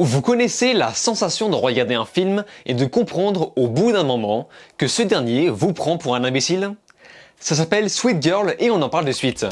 Vous connaissez la sensation de regarder un film et de comprendre au bout d'un moment que ce dernier vous prend pour un imbécile? Ça s'appelle Sweet Girl et on en parle de suite.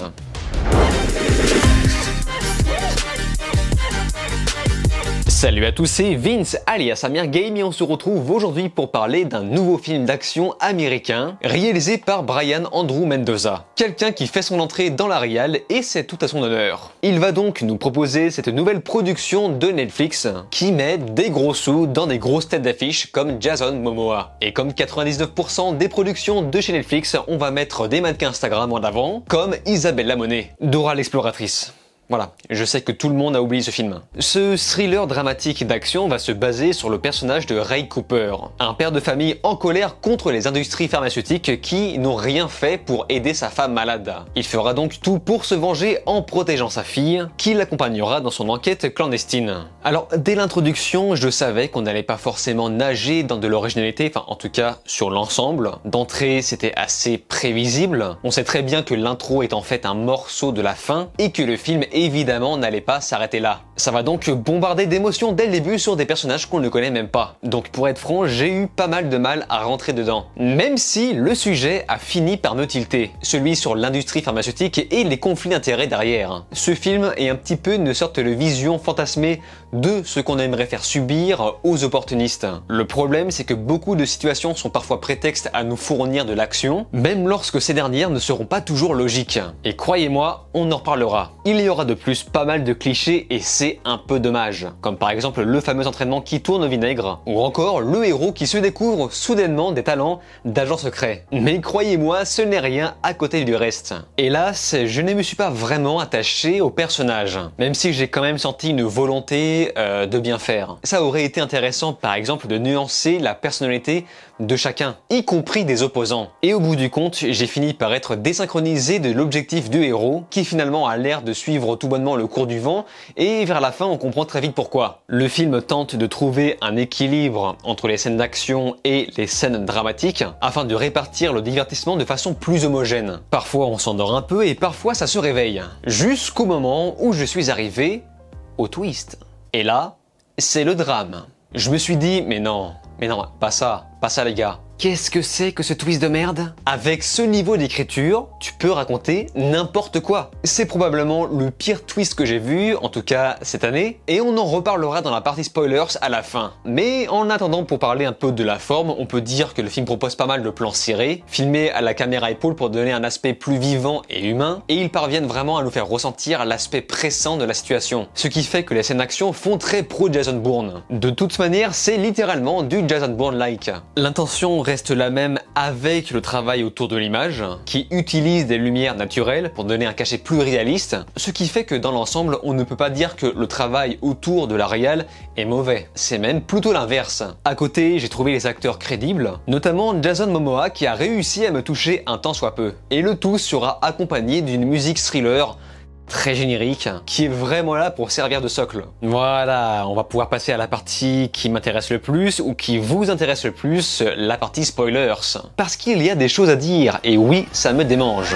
Salut à tous, c'est Vince alias Amir Game et on se retrouve aujourd'hui pour parler d'un nouveau film d'action américain réalisé par Brian Andrew Mendoza. Quelqu'un qui fait son entrée dans la réal et c'est tout à son honneur. Il va donc nous proposer cette nouvelle production de Netflix qui met des gros sous dans des grosses têtes d'affiche comme Jason Momoa. Et comme 99% des productions de chez Netflix, on va mettre des mannequins Instagram en avant comme Isabelle Lamonet, Dora l'exploratrice. Voilà, je sais que tout le monde a oublié ce film. Ce thriller dramatique d'action va se baser sur le personnage de Ray Cooper, un père de famille en colère contre les industries pharmaceutiques qui n'ont rien fait pour aider sa femme malade. Il fera donc tout pour se venger en protégeant sa fille, qui l'accompagnera dans son enquête clandestine. Alors, dès l'introduction, je savais qu'on n'allait pas forcément nager dans de l'originalité, enfin en tout cas sur l'ensemble. D'entrée, c'était assez prévisible. On sait très bien que l'intro est en fait un morceau de la fin et que le film évidemment n'allait pas s'arrêter là. Ça va donc bombarder d'émotions dès le début sur des personnages qu'on ne connaît même pas. Donc pour être franc, j'ai eu pas mal de mal à rentrer dedans. Même si le sujet a fini par me tilter, celui sur l'industrie pharmaceutique et les conflits d'intérêts derrière. Ce film est un petit peu une sorte de vision fantasmée de ce qu'on aimerait faire subir aux opportunistes. Le problème, c'est que beaucoup de situations sont parfois prétextes à nous fournir de l'action, même lorsque ces dernières ne seront pas toujours logiques. Et croyez-moi, on en reparlera. Il y aura de plus pas mal de clichés et c'est un peu dommage. Comme par exemple le fameux entraînement qui tourne au vinaigre, ou encore le héros qui se découvre soudainement des talents d'agent secret. Mais croyez-moi, ce n'est rien à côté du reste. Hélas, je ne me suis pas vraiment attaché au personnage, même si j'ai quand même senti une volonté de bien faire. Ça aurait été intéressant par exemple de nuancer la personnalité de chacun, y compris des opposants. Et au bout du compte, j'ai fini par être désynchronisé de l'objectif du héros, qui finalement a l'air de suivre tout bonnement le cours du vent, et vers la fin on comprend très vite pourquoi. Le film tente de trouver un équilibre entre les scènes d'action et les scènes dramatiques, afin de répartir le divertissement de façon plus homogène. Parfois on s'endort un peu et parfois ça se réveille, jusqu'au moment où je suis arrivé au twist. Et là, c'est le drame. Je me suis dit, mais non, pas ça les gars. Qu'est-ce que c'est que ce twist de merde? Avec ce niveau d'écriture, tu peux raconter n'importe quoi. C'est probablement le pire twist que j'ai vu, en tout cas cette année, et on en reparlera dans la partie spoilers à la fin. Mais en attendant, pour parler un peu de la forme, on peut dire que le film propose pas mal de plans serrés, filmés à la caméra épaule pour donner un aspect plus vivant et humain, et ils parviennent vraiment à nous faire ressentir l'aspect pressant de la situation. Ce qui fait que les scènes d'action font très pro Jason Bourne. De toute manière, c'est littéralement du Jason Bourne-like. L'intention reste la même avec le travail autour de l'image, qui utilise des lumières naturelles pour donner un cachet plus réaliste, ce qui fait que dans l'ensemble, on ne peut pas dire que le travail autour de la réal est mauvais. C'est même plutôt l'inverse. À côté, j'ai trouvé les acteurs crédibles, notamment Jason Momoa qui a réussi à me toucher un tant soit peu. Et le tout sera accompagné d'une musique thriller très générique, qui est vraiment là pour servir de socle. Voilà, on va pouvoir passer à la partie qui m'intéresse le plus, ou qui vous intéresse le plus, la partie spoilers. Parce qu'il y a des choses à dire, et oui, ça me démange.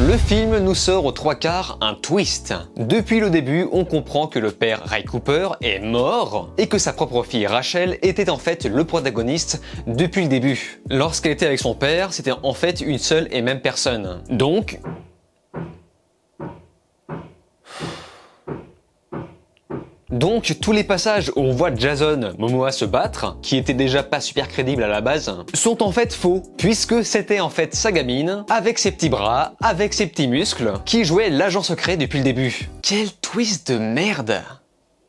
Le film nous sort aux trois quarts un twist. Depuis le début, on comprend que le père Ray Cooper est mort et que sa propre fille Rachel était en fait le protagoniste depuis le début. Lorsqu'elle était avec son père, c'était en fait une seule et même personne. Donc tous les passages où on voit Jason Momoa se battre, qui étaient déjà pas super crédibles à la base, sont en fait faux, puisque c'était en fait sa gamine, avec ses petits bras, avec ses petits muscles, qui jouait l'agent secret depuis le début. Quel twist de merde!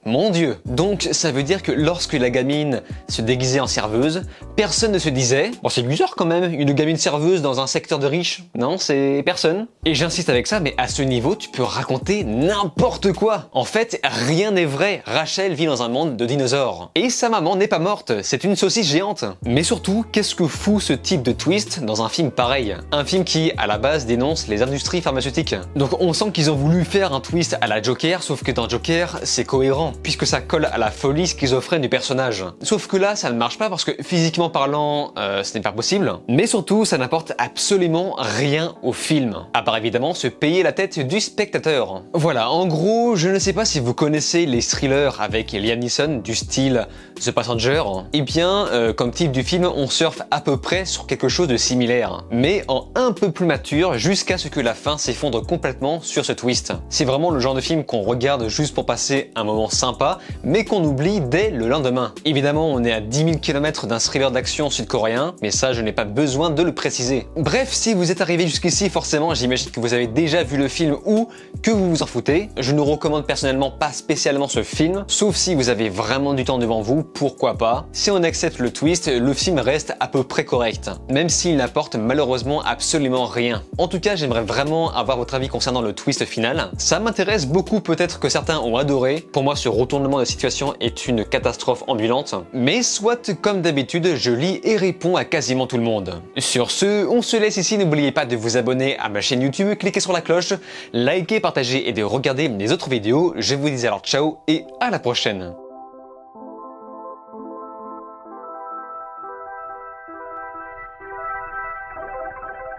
Mon Dieu! Donc ça veut dire que lorsque la gamine se déguisait en serveuse, personne ne se disait « Bon c'est bizarre quand même, une gamine serveuse dans un secteur de riches ». Non, c'est personne. Et j'insiste avec ça, mais à ce niveau, tu peux raconter n'importe quoi. En fait, rien n'est vrai. Rachel vit dans un monde de dinosaures. Et sa maman n'est pas morte, c'est une saucisse géante. Mais surtout, qu'est-ce que fout ce type de twist dans un film pareil? Un film qui, à la base, dénonce les industries pharmaceutiques. Donc on sent qu'ils ont voulu faire un twist à la Joker, sauf que dans Joker, c'est cohérent. puisque ça colle à la folie schizophrène du personnage. Sauf que là, ça ne marche pas parce que physiquement parlant, ce n'est pas possible, mais surtout, ça n'apporte absolument rien au film, à part évidemment se payer la tête du spectateur. Voilà, en gros, je ne sais pas si vous connaissez les thrillers avec Liam Neeson du style The Passenger. Eh bien, comme type du film, on surfe à peu près sur quelque chose de similaire, mais en un peu plus mature jusqu'à ce que la fin s'effondre complètement sur ce twist. C'est vraiment le genre de film qu'on regarde juste pour passer un moment sympa, mais qu'on oublie dès le lendemain. Évidemment, on est à 10 000 km d'un thriller d'action sud-coréen, mais ça, je n'ai pas besoin de le préciser. Bref, si vous êtes arrivé jusqu'ici, forcément, j'imagine que vous avez déjà vu le film ou que vous vous en foutez. Je ne recommande personnellement pas spécialement ce film, sauf si vous avez vraiment du temps devant vous, pourquoi pas. Si on accepte le twist, le film reste à peu près correct, même s'il n'apporte malheureusement absolument rien. En tout cas, j'aimerais vraiment avoir votre avis concernant le twist final. Ça m'intéresse beaucoup, peut-être que certains ont adoré. Pour moi, ce retournement de situation est une catastrophe ambulante. Mais soit, comme d'habitude, je lis et réponds à quasiment tout le monde. Sur ce, on se laisse ici. N'oubliez pas de vous abonner à ma chaîne YouTube, cliquez sur la cloche, likez, partagez et de regarder mes autres vidéos. Je vous dis alors ciao et à la prochaine.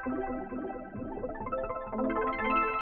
Thank you.